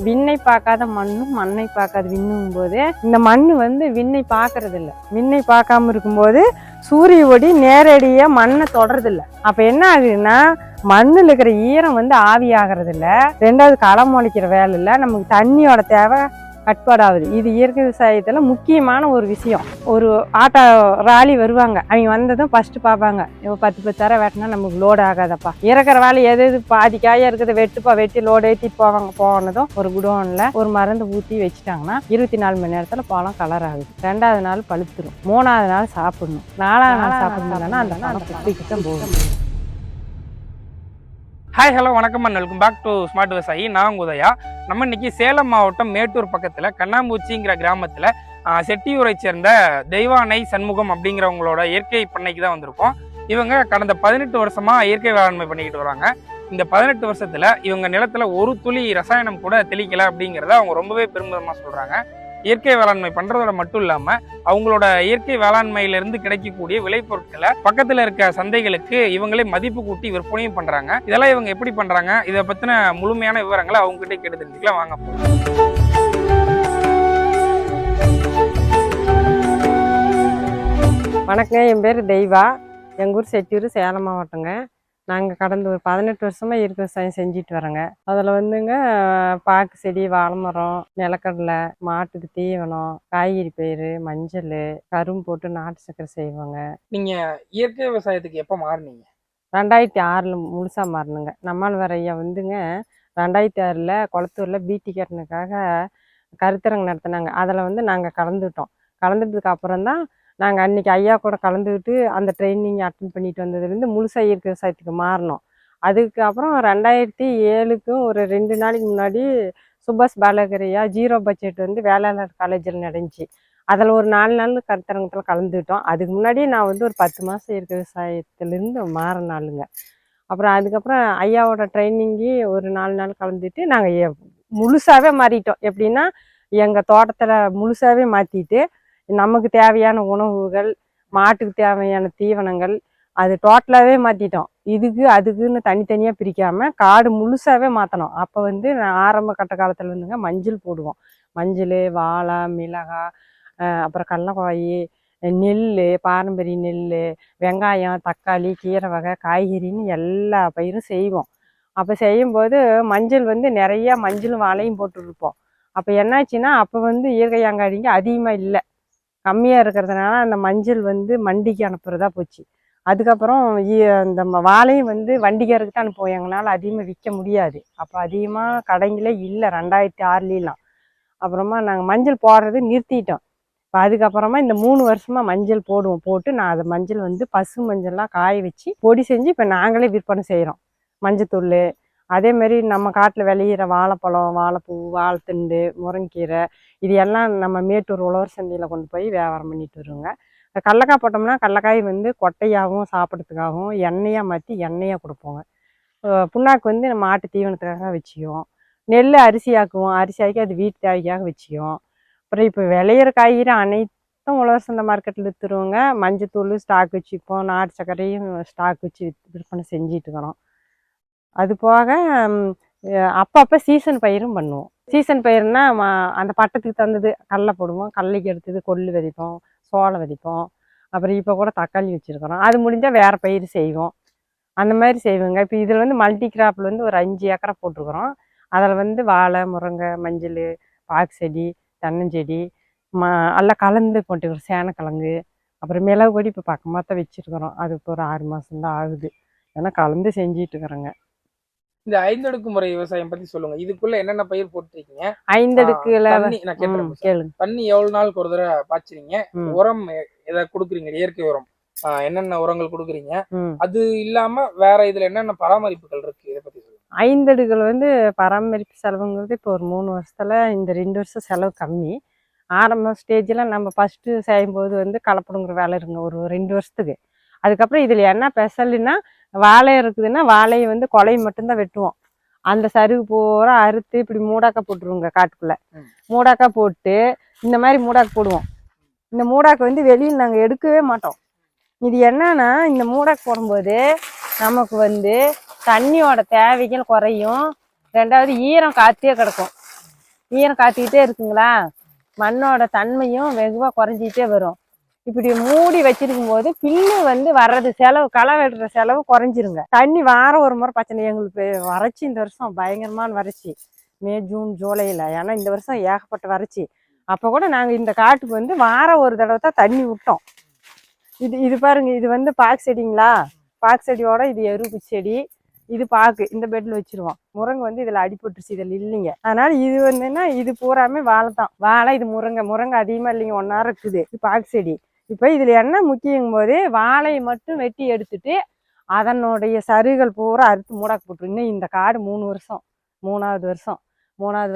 விண்ணை பார்க்காத மண்ணும் மண்ணை பார்க்காத விண்ணும் போது இந்த மண் வந்து விண்ணை பார்க்கறது இல்லை. விண்ணை பார்க்காம இருக்கும்போது சூரிய ஒளி நேரடியாக மண்ணை தொடறது இல்லை. அப்போ என்ன ஆகுதுன்னா மண்ணில் இருக்கிற ஈரம் வந்து ஆவி ஆகிறது இல்லை. ரெண்டாவது களை முளைக்கிற வேலை இல்லை. நமக்கு தண்ணியோட தேவை கட்பாடாகுது. இது இயற்கை விவசாயத்தில் முக்கியமான ஒரு விஷயம். ஒரு ஆட்டோ ராலி வருவாங்க, அவங்க வந்ததும் ஃபஸ்ட்டு பார்ப்பாங்க, இப்போ 10 தர வெட்டினா நமக்கு லோடு ஆகாதப்பா, இறக்குற வேலை எது பாதி காயாக இருக்கிறத வெட்டி லோடு ஏற்றிட்டு போனதும் ஒரு குடோனில் ஒரு மருந்து ஊற்றி வச்சுட்டாங்கன்னா 24 மணி நேரத்தில் பழம் கலர் ஆகுது. 2வது நாள் பழுத்துரும், 3வது நாள் சாப்பிடணும், 4வது நாள் சாப்பிடணும்னா அந்த பழம் குட்டிக்கு தான் போகும். ஹாய் ஹலோ வணக்கம் and welcome back to smart Vivasayi. நான் உதயா. நம்ம இன்னைக்கு சேலம் மாவட்டம் மேட்டூர் பக்கத்தில் கண்ணாம்பூச்சிங்கிற கிராமத்தில் செட்டியூரை சேர்ந்த தெய்வானை சண்முகம் அப்படிங்கிறவங்களோட இயற்கை பண்ணைக்கு தான் வந்திருக்கோம். இவங்க கடந்த 18 வருஷமா இயற்கை வேளாண்மை பண்ணிக்கிட்டு வராங்க. இந்த 18 வருஷத்துல இவங்க நிலத்துல ஒரு துளி ரசாயனம் கூட தெளிக்கல அப்படிங்கிறத அவங்க ரொம்பவே பெருமிதமாக சொல்றாங்க. இயற்கை வேளாண்மை பண்றதோட மட்டும் இல்லாம அவங்களோட இயற்கை வேளாண்மையிலிருந்து கிடைக்கக்கூடிய விளைபொருட்களை பக்கத்துல இருக்க சந்தைகளுக்கு இவங்களே மதிப்பு கூட்டி விற்பனையும் பண்றாங்க. இதெல்லாம் இவங்க எப்படி பண்றாங்க, இதை பத்தின முழுமையான விவரங்களை அவங்க கிட்ட கேட்டு தெரிஞ்சுக்கலாம். வாங்க போகலாம். வணக்கம், என் பேர் தெய்வா. எங்கள் ஊர் செட்டியூர், சேலம் மாவட்டங்க. நாங்கள் கடந்த ஒரு 18 வருஷமாக இயற்கை விவசாயம் செஞ்சுட்டு வரோங்க. அதில் வந்துங்க பாக்கு செடி, வாழை மரம், நிலக்கடலை, மாட்டுக்கு தீவனம், காய்கறி பயிர், மஞ்சள், கரும்பு போட்டு நாட்டு சக்கரை செய்வாங்க. நீங்கள் இயற்கை விவசாயத்துக்கு எப்போ மாறினீங்க? 2006 முழுசாக மாறணுங்க. நம்மால் வர ஐயா வந்துங்க 2006 குளத்தூரில் பிடி கட்டணுக்காக கருத்தரங்கு நடத்தினாங்க. அதில் வந்து நாங்கள் கலந்துட்டோம். கலந்துட்டதுக்கு அப்புறம் தான் நாங்கள் அன்றைக்கி ஐயா கூட கலந்துக்கிட்டு அந்த ட்ரைனிங் அட்டன் பண்ணிட்டு வந்ததுலேருந்து முழுசாக இயற்கை விவசாயத்துக்கு மாறினோம். அதுக்கப்புறம் 2007க்கும் ஒரு 2 நாளைக்கு முன்னாடி சுபாஷ் பாலகரையா ஜீரோ பட்ஜெட் வந்து வேளாளர் காலேஜில் நடந்துச்சு. அதில் ஒரு 4 நாள் கருத்தரங்கத்தில் கலந்துக்கிட்டோம். அதுக்கு முன்னாடி நான் வந்து ஒரு 10 மாதம் இயற்கை விவசாயத்துலேருந்து மாறினாலுங்க. அப்புறம் அதுக்கப்புறம் ஐயாவோட ட்ரைனிங்கு ஒரு 4 நாள் கலந்துட்டு நாங்கள் முழுசாகவே மாறிட்டோம். எப்படின்னா எங்கள் தோட்டத்தில் முழுசாகவே மாற்றிட்டு நமக்கு தேவையான உணவுகள், மாட்டுக்கு தேவையான தீவனங்கள், அது டோட்டலாகவே மாற்றிட்டோம். இதுக்கு அதுக்குன்னு தனித்தனியாக பிரிக்காமல் காடு முழுசாகவே மாற்றணும். அப்போ வந்து நான் ஆரம்ப கட்ட காலத்தில் இருந்துங்க மஞ்சள் போடுவோம். மஞ்சள், வாழை, மிளகாய், அப்புறம் கடலக்காய், நெல், பாரம்பரிய நெல், வெங்காயம், தக்காளி, கீரை வகை, காய்கறின்னு எல்லா பயிரும் செய்வோம். அப்போ செய்யும்போது மஞ்சள் வந்து நிறையா மஞ்சளும் வாழையும் போட்டுருப்போம். அப்போ என்னாச்சுன்னா அப்போ வந்து இயற்கை அங்காடிங்க அதிகமாக இல்லை, கம்மியாக இருக்கிறதுனால அந்த மஞ்சள் வந்து மண்டிக்கு அனுப்புகிறதா போச்சு. அதுக்கப்புறம் இந்த வாழையும் வந்து வண்டிக்காரருக்கு தான் அனுப்புவோம். எங்களால் அதிகமாக விற்க முடியாது. அப்போ அதிகமாக கடைங்களே இல்லை 2006 அப்புறமா நாங்கள் மஞ்சள் போடுறது நிறுத்திட்டோம். இப்போ அதுக்கப்புறமா இந்த 3 வருஷமாக மஞ்சள் போட்டு நான் அதை மஞ்சள் வந்து பசு மஞ்சள்லாம் காய வச்சு பொடி செஞ்சு இப்போ நாங்களே விற்பனை செய்கிறோம். மஞ்சத்தூள், அதேமாரி நம்ம காட்டில் விளையிற வாழைப்பழம், வாழைப்பூ, வாழைத்தண்டு, முருங்கீரை, இது எல்லாம் நம்ம மேட்டூர் உழவர் சந்தையில் கொண்டு போய் வியாபாரம் பண்ணிட்டு வருவோங்க. கடலக்காய் போட்டோம்னா கடலக்காய் வந்து கொட்டையாகவும் சாப்பிட்றதுக்காகவும் எண்ணெயாக மாற்றி எண்ணெயாக கொடுப்போங்க. புண்ணாக்கு வந்து நம்ம மாட்டு தீவனத்துக்காக வச்சுக்குவோம். நெல் அரிசியாக்குவோம், அரிசியாக்கி அது வீட்டு தேவைக்காக வச்சுக்குவோம். அப்புறம் இப்போ விளையிற காய்கறி அனைத்தும் உழவர் சந்தை மார்க்கெட்டில் விற்றுருவோங்க. மஞ்சத்தூள் ஸ்டாக் வச்சுப்போம், நாட்டு சர்க்கரையும் ஸ்டாக் வச்சு விற்பனை செஞ்சிட்டு இருக்கிறோம். அது போக அப்பப்போ சீசன் பயிரும் பண்ணுவோம். சீசன் பயிர்னா அந்த பட்டத்துக்கு தந்தது கடலை போடுவோம், கடலைக்கு எடுத்தது கொள்ளு விதைப்போம், சோளம் விதைப்போம். அப்புறம் இப்போ கூட தக்காளி வச்சுருக்கிறோம். அது முடிஞ்சால் வேறு பயிர் செய்வோம். அந்த மாதிரி செய்வோங்க. இப்போ இதில் வந்து மல்டி கிராப்பில் வந்து ஒரு 5 ஏக்கரா போட்டிருக்கிறோம். அதில் வந்து வாழை, முருங்கை, மஞ்சள், பாக்கு செடி, தென்னஞ்செடி எல்லாம் கலந்து போட்டுக்கிறோம். சேனக்கிழங்கு, அப்புறம் மிளகு கொடி இப்போ பக்கமாக தான் வச்சுருக்கிறோம். அது இப்போ ஒரு 6 மாதம்தான் ஆகுது. ஏன்னா கலந்து செஞ்சிட்டு இருக்கிறோங்க. இந்த 5 அடுக்கு முறை விவசாயம் பத்தி சொல்லுங்க. இதுக்குள்ள என்னென்ன பயிர் போட்டுருக்கீங்க? 5 அடுக்குல நான் கேட்டேன், தண்ணி எவ்வளவு நாள் ஒரு தடவை பாய்ச்சுறீங்க? உரம் எதை கொடுக்குறீங்க? இயற்கை உரம் என்னென்ன உரங்கள் கொடுக்குறீங்க? அது இல்லாம வேற இதுல என்னென்ன பராமரிப்புகள் இருக்கு, இதை பத்தி சொல்லுங்க. 5 அடுக்குல வந்து பராமரிப்பு செலவுங்கிறது இப்போ ஒரு 3 வருஷத்துல இந்த 2 வருஷம் செலவு கம்மி. ஆரம்ப ஸ்டேஜில் நம்ம ஃபஸ்ட்டு செய்யும்போது வந்து கலப்படங்கிற வேலை இருக்குங்க ஒரு 2 வருஷத்துக்கு. அதுக்கப்புறம் இதில் என்ன ஸ்பெஷல்னா வாழை இருக்குதுன்னா வாழையை வந்து கொலையை மட்டும்தான் வெட்டுவோம். அந்த சருகு பூரா அறுத்து இப்படி மூடாக்கா போட்டுருவோங்க. காட்டுக்குள்ளே மூடாக்கா போட்டு இந்த மாதிரி மூடாக்கு போடுவோம். இந்த மூடாக்கு வந்து வெளியில் நாங்கள் எடுக்கவே மாட்டோம். இது என்னன்னா இந்த மூடாக்கு போடும்போது நமக்கு வந்து தண்ணியோட தேவைகள் குறையும். 2வது ஈரம் காற்றே கிடக்கும். ஈரம் காட்டிக்கிட்டே இருக்குங்களா, மண்ணோட தன்மையும் வெகுவாக குறைஞ்சிக்கிட்டே வரும். இப்படி மூடி வச்சிருக்கும் போது பில்லு வந்து வர்றது செலவு, களை வெட்டுற செலவு குறைஞ்சிருங்க. தண்ணி வாரம் ஒரு முறை பச்சனை. எங்களுக்கு வறட்சி இந்த வருஷம் பயங்கரமான வறட்சி, மே ஜூன் ஜூலையில். ஏன்னா இந்த வருஷம் ஏகப்பட்ட வறட்சி. அப்போ கூட நாங்கள் இந்த காட்டுக்கு வந்து வாரம் ஒரு தடவை தான் தண்ணி விட்டோம். இது பாருங்க, இது வந்து பாக்கு செடிங்களா, பாக்கு செடியோட இது எருப்பு செடி, இது பாக்கு இந்த பெட்ல வச்சிருவோம். முருங்கை வந்து இதுல அடிபட்டுருச்சு, இதில் இல்லைங்க. அதனால இது வந்துன்னா இது பூராமே வாழை தான். வாழை, இது முருங்கை அதிகமா இல்லைங்க, ஒன்னா இருக்குது. இது பாக்கு செடி. இப்போ இதுல என்ன முக்கியம் போது வாழையை மட்டும் வெட்டி எடுத்துட்டு அதனுடைய சருகள் பூரா அறுத்து மூடாக்கு போட்டுரும். இன்னும் இந்த காடு 3 வருஷம், மூணாவது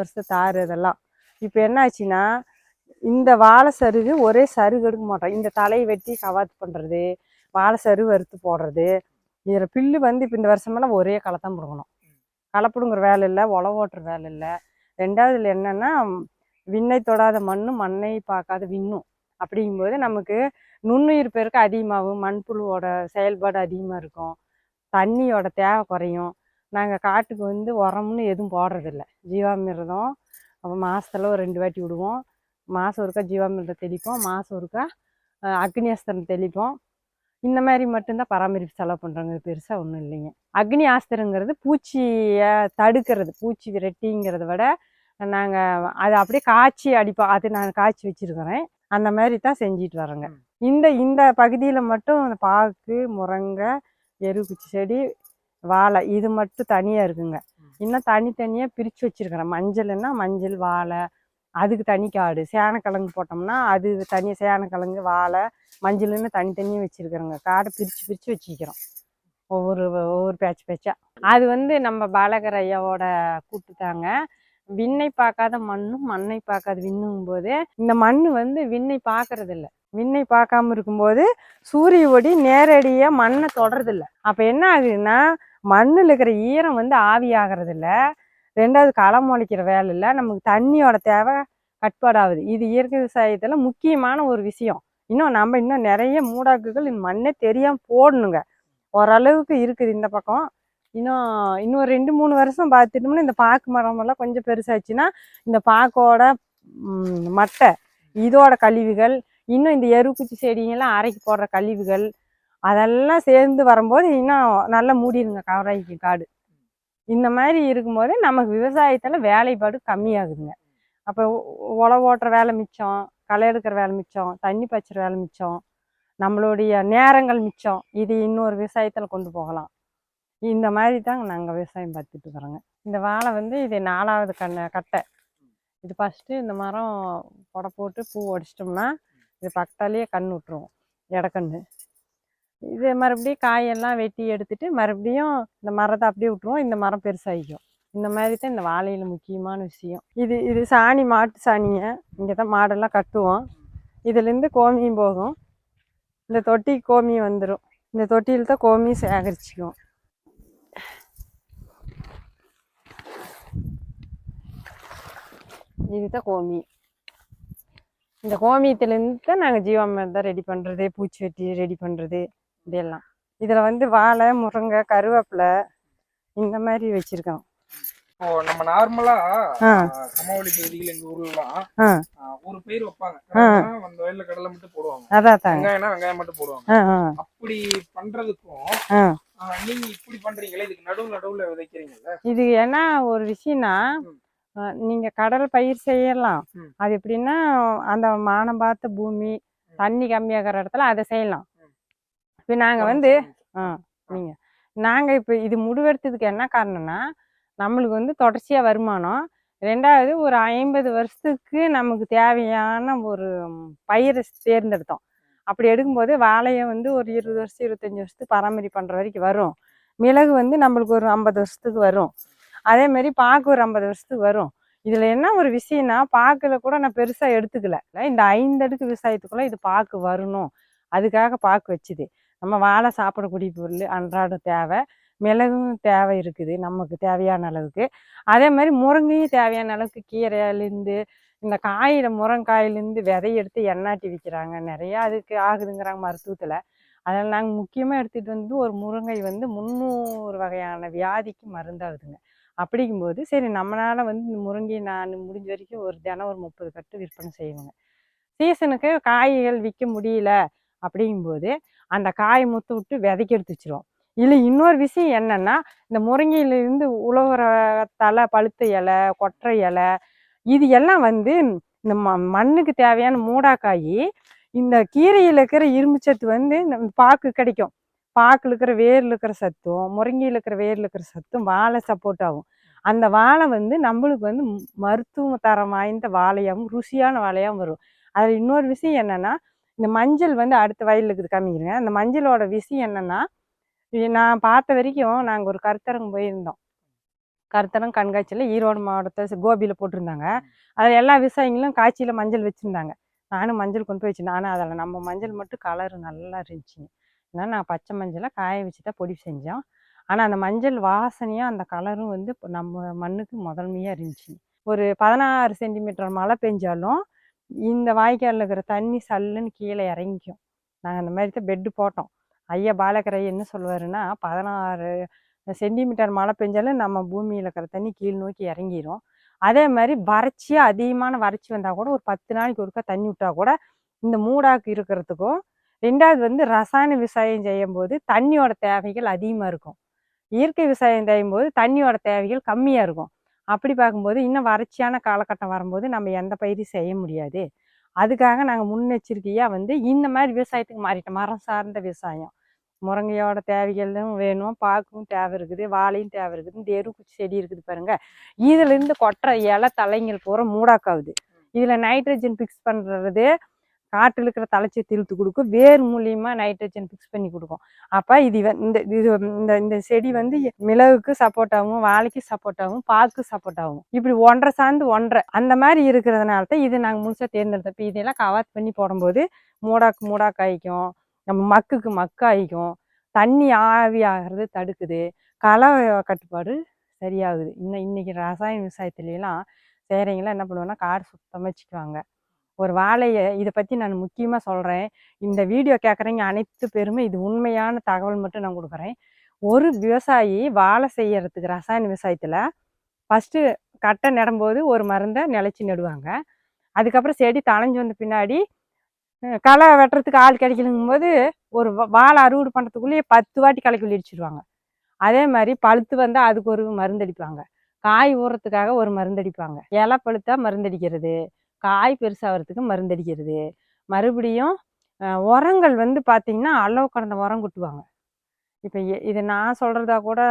வருஷம் தாறு இதெல்லாம். இப்போ என்ன ஆச்சுன்னா இந்த வாழை சருகு ஒரே சருகு எடுக்க மாட்டோம். இந்த தலையை வெட்டி கவாத்து பண்ணுறது, வாழை சருகு அறுத்து போடுறது. இதில் பில்லு வந்து இப்போ இந்த வருஷமெல்லாம் ஒரே களை தான் பிடுங்கணும். களை பிடுங்குற வேலை இல்லை, உழவு ஓட்டுற வேலை இல்லை. ரெண்டாவதுல என்னென்னா விண்ணை தொடாத மண்ணை பார்க்காத விண்ணும். அப்படிங்கும்போது நமக்கு நுண்ணுயிர் பெருக்க அதிகமாகும், மண்புழுவோட செயல்பாடு அதிகமாக இருக்கும், தண்ணியோட தேவை குறையும். நாங்கள் காட்டுக்கு வந்து உரம்னு எதுவும் போடுறதில்ல. ஜீவாமிர்தம் அப்புறம் மாதத்துல ஒரு 2 வாட்டி விடுவோம். மாதம் ஒருக்கா ஜீவாமிர்தம் தெளிப்போம், மாதம் ஒருக்கா அக்னி ஆஸ்திரம் தெளிப்போம். இந்த மாதிரி மட்டும்தான் பராமரிப்பு செலவு பண்ணுறாங்க, பெருசாக ஒன்றும் இல்லைங்க. அக்னி ஆஸ்திரங்கிறது பூச்சியை தடுக்கிறது, பூச்சி விரட்டிங்கிறத விட நாங்கள் அதை அப்படியே காய்ச்சி அடிப்போம். அது நான் காய்ச்சி வச்சுருக்கிறேன், அந்த மாதிரி தான் செஞ்சிட்டு வரோங்க. இந்த பகுதியில் மட்டும் இந்த பாக்கு, முருங்கை, எருக்குச்சி செடி, வாழை இது மட்டும் தனியாக இருக்குங்க. இன்னும் தனித்தனியாக பிரித்து வச்சுருக்கிறேன். மஞ்சள்னா மஞ்சள், வாழை அதுக்கு தனி காடு, சேனக்கிழங்கு போட்டோம்னா அது தனி, சேனக்கிழங்கு, வாழை, மஞ்சள்னு தனித்தனியாக வச்சுருக்கிறோங்க. காடை பிரித்து வச்சுக்கிறோம், ஒவ்வொரு பேட்சா. அது வந்து நம்ம பாலகர் ஐயாவோட கூட்டுத்தாங்க. விண்ணை பார்க்காத மண்ணும் மண்ணை பார்க்காத விண்ணும் போது இந்த மண் வந்து விண்ணை பார்க்கறது இல்லை. விண்ணை பார்க்காம இருக்கும்போது சூரிய ஒளி நேரடியாக மண்ணை தொடறதில்லை. அப்போ என்ன ஆகுதுன்னா மண்ணில் இருக்கிற ஈரம் வந்து ஆவி ஆகிறது இல்லை. ரெண்டாவது களை முளைக்கிற வேலை இல்லை, நமக்கு தண்ணியோட தேவை கட்பாடாகுது. இது இயற்கை விவசாயத்தில் முக்கியமான ஒரு விஷயம். இன்னும் நிறைய மூடாக்குகள் இந்த மண்ணே தெரியாமல் போடணுங்க. ஓரளவுக்கு இருக்குது இந்த பக்கம். இன்னும் 2-3 வருஷம் பார்த்துட்டோம்னா இந்த பாக்கு மரமெல்லாம் கொஞ்சம் பெருசாச்சுன்னா இந்த பாக்கோட மட்டை, இதோட கழிவுகள், இன்னும் இந்த எருக்குச்சி செடிங்கெல்லாம் அரைக்கி போடுற கழிவுகள் அதெல்லாம் சேர்ந்து வரும்போது இன்னும் நல்லா மூடிடுங்க கவராய்க்கு காடு. இந்த மாதிரி இருக்கும்போது நமக்கு விவசாயத்தில் வேலைப்பாடு கம்மியாகுதுங்க. அப்போ உழவு ஓட்டுற வேலை மிச்சம், களை எடுக்கிற வேலை மிச்சம், தண்ணி பாய்ச்சுற வேலை மிச்சம், நம்மளுடைய நேரங்கள் மிச்சம். இது இன்னொரு விவசாயத்தில் கொண்டு போகலாம். இந்த மாதிரி தாங்க நாங்கள் விவசாயம் பார்த்துட்டு இருக்கிறோங்க. இந்த வாழை வந்து இது 4வது கட்டை. இது ஃபஸ்ட்டு இந்த மரம் புடை போட்டு பூ ஒடிச்சிட்டோம்னா இது பக்கத்தாலேயே கன்று விட்டுருவோம், இடக்கன்று. இது மறுபடியும் காயெல்லாம் வெட்டி எடுத்துட்டு மறுபடியும் இந்த மரத்தை அப்படியே விட்டுருவோம், இந்த மரம் பெருசாகிக்கும். இந்த மாதிரி தான் இந்த வாழையில் முக்கியமான விஷயம். இது சாணி, மாட்டு சாணிங்க. இங்கே தான் மாடெல்லாம் கட்டுவோம். இதுலேருந்து கோமியம் போகும், இந்த தொட்டிக்கு கோமியம் வந்துடும். இந்த தொட்டியில் தான் கோமியம் சேகரிச்சுக்குவோம். இதுதான் கோமியம். இந்த கோமியத்துலேருந்து தான் நாங்கள் ஜீவாமிர்தம் ரெடி பண்ணுறது, பூச்சி வெட்டி ரெடி பண்ணுறது இதெல்லாம். இதில் வந்து வாழை, முருங்கை, கருவேப்பிலை இந்த மாதிரி வச்சுருக்கோம். இப்போ நம்ம நார்மலா சமவெளி பகுதிகள் எங்க ஊர்லாம் ஒரு பயிர் வைப்பாங்க, அந்த வயல்ல கடலை மட்டும் போடுவாங்க, வெங்காயம் மட்டும் போடுவாங்க. அப்படி பண்றதுக்கும் நீங்க இப்படி பண்றீங்களே, இதுக்கு நடுவுல விதைக்கிறீங்கல்ல, இது என்ன ஒரு விஷயம்னா நீங்க கடல் பயிர் செய்யலாம். அது எப்படின்னா அந்த மானம் பார்த்த பூமி, தண்ணி கம்மியாகிற இடத்துல அதை செய்யலாம். இப்போ நாங்கள் வந்து நாங்கள் இப்போ இது முடிவெடுத்ததுக்கு என்ன காரணம்னா நம்மளுக்கு வந்து தொடர்ச்சியாக வருமானம். ரெண்டாவது ஒரு 50 வருஷத்துக்கு நமக்கு தேவையான ஒரு பயிரை தேர்ந்தெடுத்தோம். அப்படி எடுக்கும்போது வாழையை வந்து ஒரு 20 வருஷம் 25 வருஷத்துக்கு பராமரிப்பு பண்ணுற வரைக்கும் வரும். மிளகு வந்து நம்மளுக்கு ஒரு 50 வருஷத்துக்கு வரும். அதேமாரி பாக்கு ஒரு 50 வருஷத்துக்கு வரும். இதில் என்ன ஒரு விஷயம்னா பாக்கில் கூட நான் பெருசாக எடுத்துக்கல. இந்த 5 அடுக்கு விவசாயத்துக்குள்ளே இது பாக்கு வரணும், அதுக்காக பாக்கு வச்சுது. நம்ம வாழை சாப்பிடக்கூடிய பொருள், அன்றாட தேவை. மிளகும் தேவை இருக்குது நமக்கு தேவையான அளவுக்கு. அதே மாதிரி முருங்கையும் தேவையான அளவுக்கு. கீரையிலேருந்து இந்த முருங்காயிலேருந்து விதையை எடுத்து எண்ணாட்டி விற்கிறாங்க, நிறையா அதுக்கு ஆகுதுங்கிறாங்க மருத்துவத்தில். அதில் நாங்கள் முக்கியமாக எடுத்துகிட்டு வந்து ஒரு முருங்கை வந்து 300 வகையான வியாதிக்கு மருந்தாகுதுங்க. அப்படிங்கும்போது சரி நம்மளால் வந்து இந்த முருங்கையை நான் முடிஞ்ச வரைக்கும் ஒரு தினம் ஒரு 30 கட்டு விற்பனை செய்வேங்க. சீசனுக்கு காய்கள் விற்க முடியல அப்படிங்கும்போது அந்த காயை முத்து விட்டு விதைக்கு எடுத்து வச்சிருவோம். இல்லை இன்னொரு விஷயம் என்னன்னா, இந்த முருங்கையிலிருந்து உழுவுற தலை, பழுத்த இலை, கொற்றை இலை இது எல்லாம் வந்து இந்த மண்ணுக்கு தேவையான மூடாக்காய் இந்த கீரையில் இருக்கிற இரும்புச்சத்து வந்து நம்ம பாக்கு கிடைக்கும். பாக்கில் இருக்கிற வேரில் இருக்கிற சத்தும் முருங்கையில் இருக்கிற வேரில் இருக்கிற சத்தும் வாழை சப்போர்ட் ஆகும். அந்த வாழை வந்து நம்மளுக்கு வந்து மருத்துவ தரம் வாய்ந்த வாழையாகவும் ருசியான வாழையாகவும் வரும். அதில் இன்னொரு விஷயம் என்னன்னா, இந்த மஞ்சள் வந்து அடுத்த வயலில் இருக்குது காமிக்கிறேங்க. அந்த மஞ்சளோட விஷயம் என்னன்னா, நான் பார்த்த வரைக்கும் நாங்கள் ஒரு கருத்தரங்கு போயிருந்தோம். கருத்தரங்கு கண்காட்சியில் ஈரோடு மாவட்டத்தை கோபியில் போட்டிருந்தாங்க. அதில் எல்லா விவசாயிகளும் காய்ச்சியில் மஞ்சள் வச்சுருந்தாங்க. நானும் மஞ்சள் கொண்டு போய் வச்சுருந்தேன். ஆனால் அதில் நம்ம மஞ்சள் மட்டும் கலரு நல்லா இருந்துச்சுங்க. ஏன்னா நான் பச்சை மஞ்சளை காய வச்சு தான் பொடி செஞ்சோம். ஆனால் அந்த மஞ்சள் வாசனையும் அந்த கலரும் வந்து நம்ம மண்ணுக்கு முதன்மையாக இருந்துச்சு. ஒரு 16 சென்டிமீட்டர் மழை பெஞ்சாலும் இந்த வாய்க்காலில் இருக்கிற தண்ணி சல்லுன்னு கீழே இறங்கிக்கும். நாங்கள் அந்த மாதிரி தான் பெட்டு போட்டோம். ஐயா பாலக்கரை என்ன சொல்லுவாருன்னா, 16 சென்டிமீட்டர் மழை பெஞ்சாலும் நம்ம பூமியில் இருக்கிற தண்ணி கீழ் நோக்கி இறங்கிரும். அதே மாதிரி வறட்சியாக அதிகமான வறட்சி வந்தால் கூட ஒரு 10 நாளைக்கு ஒருக்கா தண்ணி விட்டால் கூட இந்த மூடாக்கு இருக்கிறதுக்கும், 2வது வந்து ரசாயன விவசாயம் செய்யும்போது தண்ணியோட தேவைகள் அதிகமாக இருக்கும். இயற்கை விவசாயம் செய்யும்போது தண்ணியோட தேவைகள் கம்மியாக இருக்கும். அப்படி பார்க்கும்போது இன்னும் வறட்சியான காலகட்டம் வரும்போது நம்ம எந்த பயிரும் செய்ய முடியாது. அதுக்காக நாங்கள் முன்னெச்சரிக்கையாக வந்து இந்த மாதிரி விவசாயத்துக்கு மாறிட்டோம். மரம் சார்ந்த விவசாயம். முருங்கையோட தேவைகளும் வேணும், பாக்கும் தேவை இருக்குது, வாழையும் தேவை இருக்குது, இந்த எருக்குச்சி செடி இருக்குது பாருங்க. இதுலேருந்து கொட்டுற இலை தலைங்கள் பூரா மூடாக்காகுது. இதில் நைட்ரஜன் ஃபிக்ஸ் பண்ணுறது காட்டில் இருக்கிற தலைச்சத்து இழுத்து கொடுக்கும். வேர் மூலியமாக நைட்ரஜன் ஃபிக்ஸ் பண்ணி கொடுக்கும். அப்போ இது இந்த இது இந்த இந்த செடி வந்து மிளகுக்கு சப்போர்ட் ஆகும், வாழைக்கு சப்போர்ட் ஆகும், பாக்கு சப்போர்ட் ஆகும். இப்படி ஒன்றரை சார்ந்து ஒன்றரை அந்த மாதிரி இருக்கிறதுனால தான் இது நாங்கள் முழுசாக தேர்ந்தெடுத்தோம். இப்போ இதெல்லாம் கவாத் பண்ணி போடும்போது மூடாக்காய்க்கும், நம்ம மக்குக்கு மக்காய்க்கும், தண்ணி ஆவி ஆகிறது தடுக்குது, களை கட்டுப்பாடு சரியாகுது. இன்னைக்கு ரசாயன விவசாயத்துலாம் செய்கிறவங்களாம் என்ன பண்ணுவோன்னா காடு சுத்தமாக வச்சுக்குவாங்க. ஒரு வாழையை இதை பற்றி நான் முக்கியமாக சொல்கிறேன். இந்த வீடியோ கேட்குறவங்க அனைத்து பேருமே இது உண்மையான தகவல் மட்டும் நான் கொடுக்குறேன். ஒரு விவசாயி வாழை செய்யறதுக்கு ரசாயன விவசாயத்தில் ஃபஸ்ட்டு கட்டை நடும்போது ஒரு மருந்தை நிலச்சி நடுவாங்க. அதுக்கப்புறம் செடி தளைஞ்சு வந்த பின்னாடி களை வெட்டுறதுக்கு ஆள் கிடைக்கலங்கும் போது ஒரு வாழை அறுவடை பண்ணுறதுக்குள்ளேயே 10 வாட்டி களைக்குள்ளி அடிச்சிடுவாங்க. அதே மாதிரி பழுத்து வந்தால் அதுக்கு ஒரு மருந்தடிப்பாங்க. காய் ஊறுறதுக்காக ஒரு மருந்தடிப்பாங்க. இலை பழுத்தா மருந்தடிக்கிறது, காய் பெருசாகிறதுக்கு மருந்தடிக்கிறது. மறுபடியும் உரங்கள் வந்து பார்த்திங்கன்னா அளவு கடந்த உரம் கொட்டுவாங்க. இப்போ இது நான் சொல்கிறதா கூட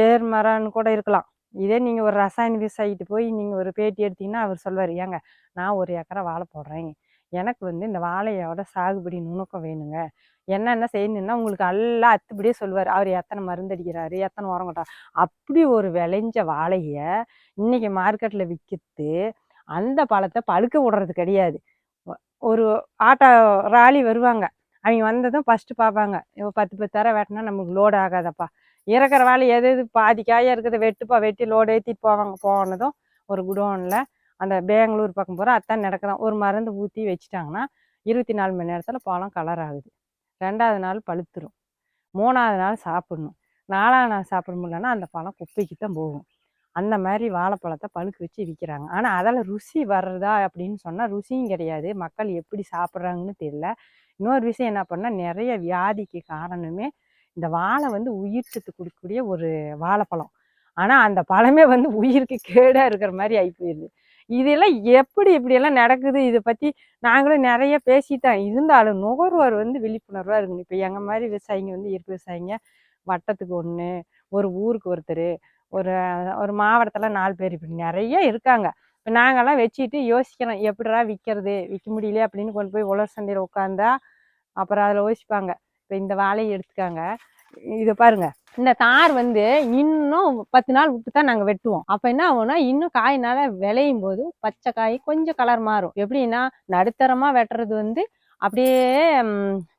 ஏர் மரம்னு கூட இருக்கலாம். இதே நீங்கள் ஒரு ரசாயன விவசாயிகிட்ட போய் நீங்கள் ஒரு பேட்டி எடுத்தீங்கன்னா அவர் சொல்வார், ஏங்க நான் 1 ஏக்கரை வாழை போடுறேன், எனக்கு வந்து இந்த வாழையோட சாகுபடி நுணுக்கம் வேணுங்க, என்னென்ன செய்யணுன்னா உங்களுக்கு எல்லாம் அத்துப்படியே சொல்லுவார். அவர் எத்தனை மருந்து அடிக்கிறாரு, எத்தனை உரம் கொட்டார். அப்படி ஒரு விளைஞ்ச வாழையை இன்றைக்கி மார்க்கெட்டில் விற்கிறது அந்த பழத்தை பழுக்க விடுறது கிடையாது. ஒரு ஆட்டோ ராலி வருவாங்க, அவங்க வந்ததும் ஃபஸ்ட்டு பார்ப்பாங்க, இப்போ 10 தர வெட்டினா நமக்கு லோடு ஆகாதப்பா, இறக்குற வாழை எது பாதி காயாக இருக்கிறத வெட்டுப்பா, வெட்டி லோடு ஏற்றிட்டு போவாங்க. போனதும் ஒரு குடோனில் அந்த பெங்களூர் பக்கம் போகிற அத்தான் நடக்குதான் ஒரு மருந்து ஊற்றி வச்சுட்டாங்கன்னா 24 மணி நேரத்தில் பழம் கலர் ஆகுது. 2வது நாள் பழுத்துரும், 3வது நாள் சாப்பிடணும், 4வது நாள் சாப்பிட முடியலன்னா அந்த பழம் குப்பைக்கு தான் போகும். அந்த மாதிரி வாழைப்பழத்தை பழுக்க வச்சு விற்கிறாங்க. ஆனால் அதில் ருசி வர்றதா அப்படின்னு சொன்னால் ருசியும் கிடையாது. மக்கள் எப்படி சாப்பிட்றாங்கன்னு தெரியல. இன்னொரு விஷயம் என்ன பண்ணால், நிறைய வியாதிக்கு காரணமே இந்த வாழை வந்து உயிர் சத்து கொடுக்கக்கூடிய ஒரு வாழைப்பழம். ஆனால் அந்த பழமே வந்து உயிருக்கு கேடாக இருக்கிற மாதிரி ஆகி போயிடுது. இதெல்லாம் எப்படி இப்படியெல்லாம் நடக்குது, இதை பற்றி நாங்களும் நிறைய பேசிட்டோம். இருந்தாலும் நுகர்வோர் வந்து விழிப்புணர்வாக இருக்கணும். இப்போ எங்கள் மாதிரி விவசாயிங்க வந்து இயற்கை விவசாயிங்க வட்டத்துக்கு 1, ஒரு ஊருக்கு ஒருத்தர், ஒரு ஒரு மாவட்டத்தில் 4 பேர், இப்படி நிறைய இருக்காங்க. இப்போ நாங்கள்லாம் வச்சுட்டு யோசிக்கிறோம், எப்படிடா விற்கிறது, விற்க முடியல அப்படின்னு கொண்டு போய் உழவர் சந்தையில் உட்காந்தா அப்புறம் அதில் யோசிப்பாங்க. இப்போ இந்த வாழையை எடுத்துக்காங்க, இதை பாருங்க, இந்த தார் வந்து இன்னும் 10 நாள் விட்டு தான் நாங்கள் வெட்டுவோம். அப்போ என்ன ஆகும்னா இன்னும் காயினால விளையும் போது பச்சை காய் கொஞ்சம் கலர் மாறும். எப்படின்னா நடுத்தரமாக வெட்டுறது வந்து அப்படியே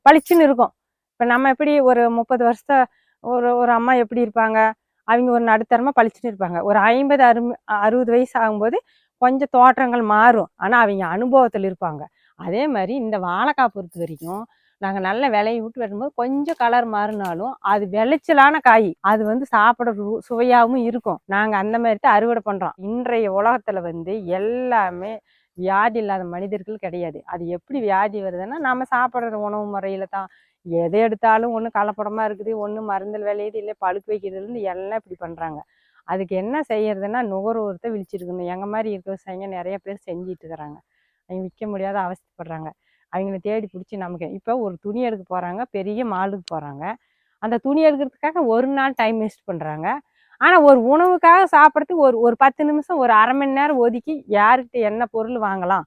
பளிச்சுன்னு இருக்கும். இப்போ நம்ம எப்படி ஒரு 30 வருஷத்தை ஒரு ஒரு அம்மா எப்படி இருப்பாங்க, அவங்க ஒரு நடுத்தரமாக பளிச்சுன்னு இருப்பாங்க. ஒரு 50, 60 வயசு ஆகும்போது கொஞ்சம் தோற்றங்கள் மாறும். ஆனால் அவங்க அனுபவத்தில் இருப்பாங்க. அதே மாதிரி இந்த வாழைக்காய் பொறுத்த வரைக்கும் நாங்கள் நல்ல விளைய விட்டு வரும்போது கொஞ்சம் கலர் மாறினாலும் அது விளைச்சலான காய், அது வந்து சாப்பிட சுவையாகவும் இருக்கும். நாங்கள் அந்த மாதிரி தான் அறுவடை பண்ணுறோம். இன்றைய உலகத்தில் வந்து எல்லாமே வியாதி இல்லாத மனிதர்கள் கிடையாது. அது எப்படி வியாதி வருதுன்னா நம்ம சாப்பிட்ற உணவு முறையில தான். எதை எடுத்தாலும் ஒன்று கலப்படமாக இருக்குது, ஒன்று மருந்தில் விளையுது, இல்லை பழுக்க வைக்கிறதுலேருந்து எல்லாம் இப்படி பண்ணுறாங்க. அதுக்கு என்ன செய்யறதுன்னா நுகர்வோர்கிட்ட விழிச்சிருக்கணும். எங்கள் மாதிரி இருக்க விவசாயிங்க நிறைய பேர் செஞ்சிட்டு இருக்கிறாங்க. அவங்க விற்க முடியாத அவஸ்தைப்படுறாங்க. அவங்கள தேடி பிடிச்சி நமக்கு இப்போ ஒரு துணி எடுக்க போகிறாங்க, பெரிய மாலுக்கு போகிறாங்க. அந்த துணி எடுக்கிறதுக்காக ஒரு நாள் டைம் வேஸ்ட் பண்ணுறாங்க. ஆனால் ஒரு உணவுக்காக சாப்பிட்றதுக்கு ஒரு ஒரு 10 நிமிஷம், ஒரு அரை மணி நேரம் ஒதுக்கி யார்கிட்ட என்ன பொருள் வாங்கலாம்,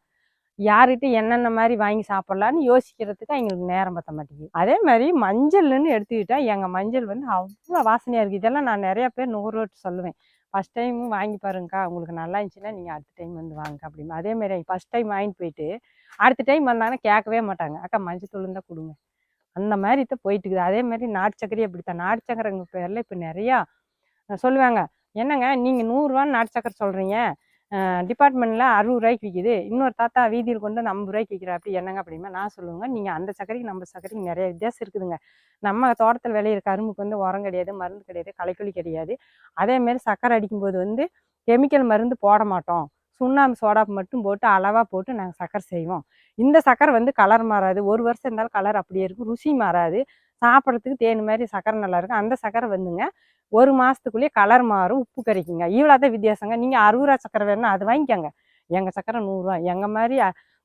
யார்கிட்ட என்னென்ன மாதிரி வாங்கி சாப்பிட்லான்னு யோசிக்கிறதுக்கு எங்களுக்கு நேரம் பத்த மாட்டேங்குது. அதே மாதிரி மஞ்சள்னு எடுத்துக்கிட்டா எங்கள் மஞ்சள் வந்து அவ்வளோ வாசனையாக இருக்குது. இதெல்லாம் நான் நிறையா பேர் நுகர்வோர்கிட்ட சொல்லுவேன். ஃபஸ்ட் டைமும் வாங்கி பாருங்கக்கா, உங்களுக்கு நல்லா இருந்துச்சுன்னா நீங்கள் அடுத்த டைம் வந்து வாங்க அப்படின்னு. அதேமாதிரி ஃபஸ்ட் டைம் வாங்கிட்டு போயிட்டு அடுத்த டைம் வந்தாங்கன்னா கேட்கவே மாட்டாங்க, அக்கா மஞ்சள் தூள் இருந்தால் கொடுங்க. அந்த மாதிரி தான் போயிட்டு இருக்குது. அதே மாதிரி நாட்டு சக்கரையும் அப்படித்தான். நாட்டு சக்கரைங்க பேரில் இப்போ நிறையா சொல்லுவாங்க, என்னங்க நீங்கள் 100 ரூபான்னு நாட்டு சக்கரை சொல்கிறீங்க, டிபார்ட்மெண்ட்டில் 60 ரூபாய்க்கு விற்கிது, இன்னொரு தாத்தா வீதியில் கொண்டு 50 ரூபாய்க்கு விற்கிற அப்படி என்னங்க அப்படிமா. நான் சொல்லுவேங்க, நீங்கள் அந்த சக்கரைக்கு நம்ம சக்கரைக்கு நிறைய வித்தியாசம் இருக்குதுங்க. நம்ம தோட்டத்தில் விளையிற கரும்புக்கு வந்து உரம் கிடையாது, மருந்து கிடையாது, களைக்கொல்லி கிடையாது. அதேமாரி சக்கரை அடிக்கும்போது வந்து கெமிக்கல் மருந்து போட மாட்டோம், சுண்ணாம்பு சோடாப்பு மட்டும் போட்டு அளவாக போட்டு நாங்கள் சக்கரை செய்வோம். இந்த சக்கரை வந்து கலர் மாறாது, ஒரு வருஷம் இருந்தாலும் கலர் அப்படியே இருக்கும், ருசி மாறாது, சாப்பிட்றதுக்கு தேன் மாதிரி சக்கரை நல்லா இருக்கும். அந்த சக்கரை வந்துங்க ஒரு மாதத்துக்குள்ளேயே கலர் மாறும், உப்பு கரைக்குங்க. இவ்வளோ தான் வித்தியாசங்க. நீங்கள் 60 ரூபா சக்கரை வேணும்னா அது வாங்கிக்கோங்க, எங்கள் சக்கரை 100 ரூபா. எங்கள் மாதிரி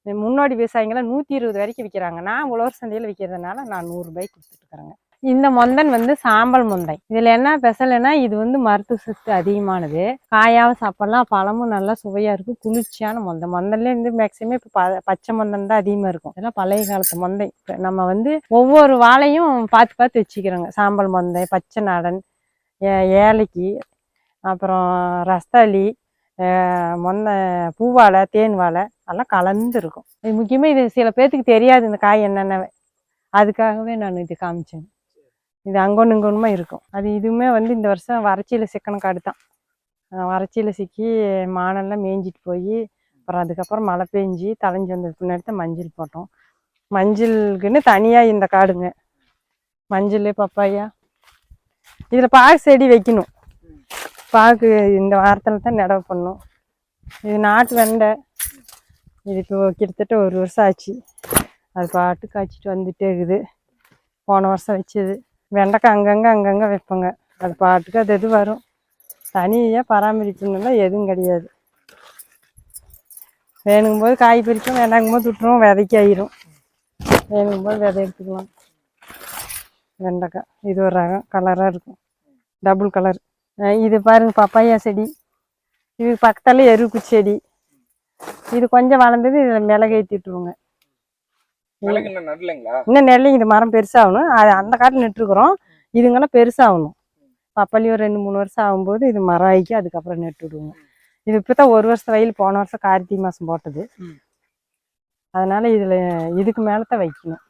முன்னோடி விவசாயிங்களாம் 120 வரைக்கும் விற்கிறாங்க. நான் உழவர் சந்தையில் விற்கிறதுனால நான் 100 ரூபாய்க்கு கொடுத்துட்டுருக்குறேங்க. இந்த மொந்தன் வந்து சாம்பல் மொந்தை. இதில் என்ன ஸ்பெஷல்னா இது வந்து மருத்துவ சத்து அதிகமானது, காயாவும் சாப்பிடலாம், பழமும் நல்லா சுவையாக இருக்கும், குளிர்ச்சியான மொந்தை. மொந்தன்லேயே இருந்து மேக்சிமம் இப்போ பச்சை மொந்தன் தான் அதிகமாக இருக்கும். இதெல்லாம் பழைய காலத்து மொந்தை. நம்ம வந்து ஒவ்வொரு வாழையும் பார்த்து பார்த்து வச்சுக்கிறோங்க. சாம்பல் மொந்தை, பச்சை நாடன், ஏலக்கி, அப்புறம் ரஸ்தாளி, பூவாழை, தேன் வாழை எல்லாம் கலந்து இருக்கும். இது முக்கியமாக இது சில பேர்த்துக்கு தெரியாது இந்த காய் என்னென்ன, அதுக்காகவே நான் இது காமிச்சேன். இது அங்கொன்று இங்கொன்றுமா இருக்கும். அது இதுவுமே வந்து இந்த வருஷம் வறட்சியில் சிக்கன காடு தான். வறட்சியில் சிக்கி மானெல்லாம் மேய்ஞ்சிட்டு போய் அப்புறம் அதுக்கப்புறம் மழை பெஞ்சி தளைஞ்சி வந்தது பின்னாடி தான் மஞ்சள் போட்டோம். மஞ்சளுக்குன்னு தனியாக இந்த காடுங்க. மஞ்சள், பப்பாயா, இதில் பாக்கு செடி வைக்கணும். பாக்கு இந்த வாரத்தில் தான் நடவு பண்ணணும். இது நாட்டு வெண்டை. இது இப்போ கிட்டத்தட்ட 1 வருஷம் ஆச்சு. அது பாட்டு காய்ச்சிட்டு வந்துட்டே இருக்குது. போன வருஷம் வச்சது வெண்டைக்காய் அங்கங்கே வைப்போங்க. அது பாட்டுக்கு அது எது வரும். தனியாக பராமரிக்கணும்னா எதுவும் கிடையாது. வேணுங்கும்போது காய் பறிக்கும், வேண்டாங்கும்போது விட்டுருவோம், விதைக்கு ஆயிரும். வேணுங்கும்போது விதை எடுத்துக்கலாம். வெண்டைக்காய் இது ஒரு ரகம், கலராக இருக்கும், டபுள் கலர். இது பாருங்க பப்பாயா செடி. இது பக்கத்தில் எருப்பு செடி. இது கொஞ்சம் வளர்ந்தது. இதில் மிளகு ஏற்றிட்டுருவோங்க. இன்னும் நெல்லைங்க. இது மரம் பெருசாகணும். அது அந்த காட்டில் நட்டுருக்குறோம். இதுங்கெல்லாம் பெருசாகணும். பப்பாளி ஒரு 2-3 வருஷம் ஆகும்போது இது மரம் ஆகி அதுக்கப்புறம் நட்டு விடுவோங்க. இது இப்போ தான் 1 வருஷம் வயல், போன வருஷம் கார்த்திகை மாதம் போட்டது. அதனால இதில் இதுக்கு மேலே தான் வைக்கணும்.